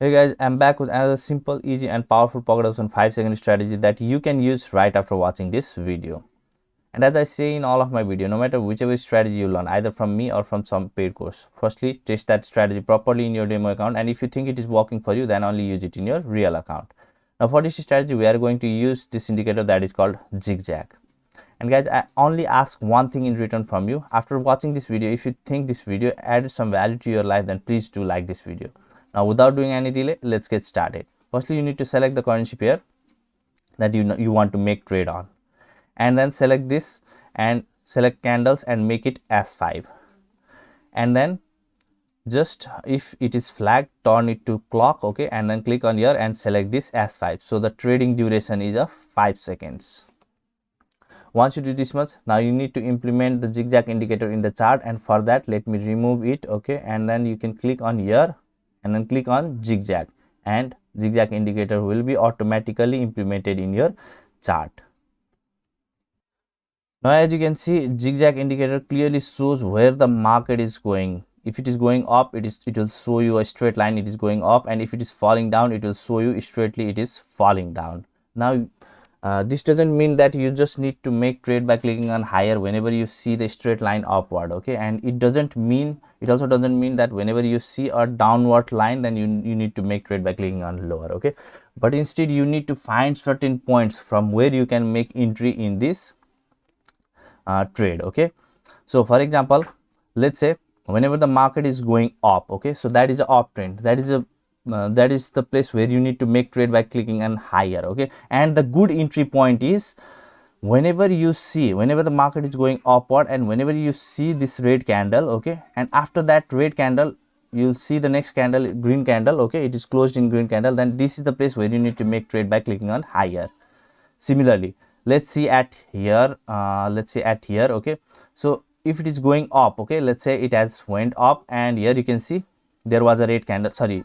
Hey guys, I'm back with another simple, easy and powerful pocket option 5-second strategy that you can use right after watching this video. And as I say in all of my video, no matter whichever strategy you learn, either from me or from some paid course, firstly test that strategy properly in your demo account, and if you think it is working for you, then only use it in your real account. Now for this strategy, we are going to use this indicator that is called Zig Zag. And guys, I only ask one thing in return from you. After watching this video, if you think this video added some value to your life, then please do like this video. Now without doing any delay, let's get started. Firstly, you need to select the currency pair that you want to make trade on, and then select this and select candles and make it S5, and then just if it is flagged, turn it to clock, okay, and then click on here and select this S5. So the trading duration is of 5 seconds. Once you do this much, now you need to implement the Zig Zag indicator in the chart, and for that let me remove it, okay, and then you can click on here and then click on Zig Zag, and Zig Zag indicator will be automatically implemented in your chart. Now as you can see, Zig Zag indicator clearly shows where the market is going. If it is going up, it will show you a straight line, it is going up, and if it is falling down, it will show you straightly it is falling down. Now this doesn't mean that you just need to make trade by clicking on higher whenever you see the straight line upward, okay, and it also doesn't mean that whenever you see a downward line, then you need to make trade by clicking on lower, okay, but instead you need to find certain points from where you can make entry in this trade, okay. So for example, let's say whenever the market is going up, okay, so that is a uptrend, that is the place where you need to make trade by clicking on higher, okay, and the good entry point is whenever the market is going upward and whenever you see this red candle, okay, and after that red candle you'll see the next candle, green candle, okay, it is closed in green candle, then this is the place where you need to make trade by clicking on higher. Similarly, let's see at here, okay, so if it is going up, okay, let's say it has went up and here you can see there was a red candle, sorry.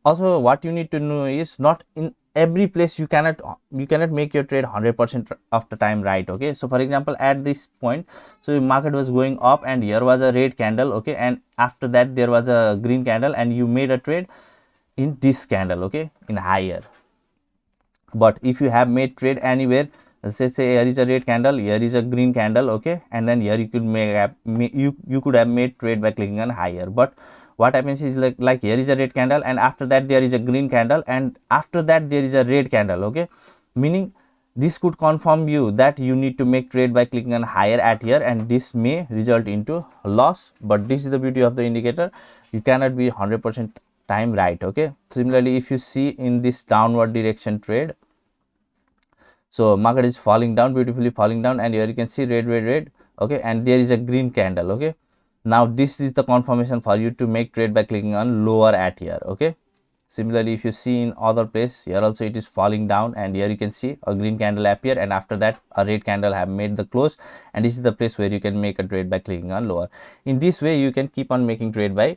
Also what you need to know is not in every place you cannot make your trade 100% of the time, right, okay. So for example, at this point, so the market was going up and here was a red candle, okay, and after that there was a green candle and you made a trade in this candle, okay, in higher. But if you have made trade anywhere, let's say here is a red candle, here is a green candle, okay, and then here you could you could have made trade by clicking on higher. But what happens is like here is a red candle and after that there is a green candle and after that there is a red candle, okay, meaning this could confirm you that you need to make trade by clicking on higher at here, and this may result into loss. But this is the beauty of the indicator, you cannot be 100% time right, okay. Similarly, if you see in this downward direction trade, so market is falling down, beautifully falling down, and here you can see red, okay, and there is a green candle, okay. Now this is the confirmation for you to make trade by clicking on lower at here, okay. Similarly, if you see in other place, here also it is falling down and here you can see a green candle appear and after that a red candle have made the close, and this is the place where you can make a trade by clicking on lower. In this way you can keep on making trade by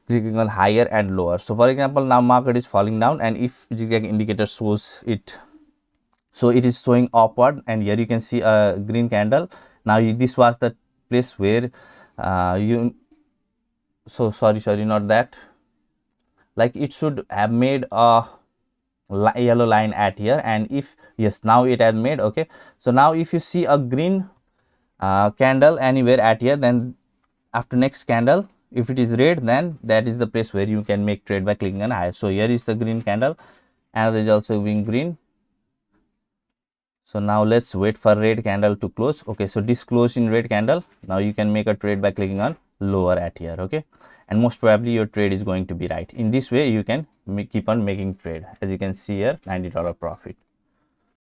clicking on higher and lower. So for example, now market is falling down and if Zig Zag indicator shows it, so it is showing upward and here you can see a green candle. Now this was the place where sorry, not that, like it should have made a yellow line at here, and if yes, now it has made, okay. So now if you see a green candle anywhere at here, then after next candle if it is red, then that is the place where you can make trade by clicking on higher. So here is the green candle and there is also being green. So now let's wait for red candle to close, okay. So this closed in red candle, now you can make a trade by clicking on lower at here, okay, and most probably your trade is going to be right. In this way you can keep on making trade. As you can see here, $90 profit.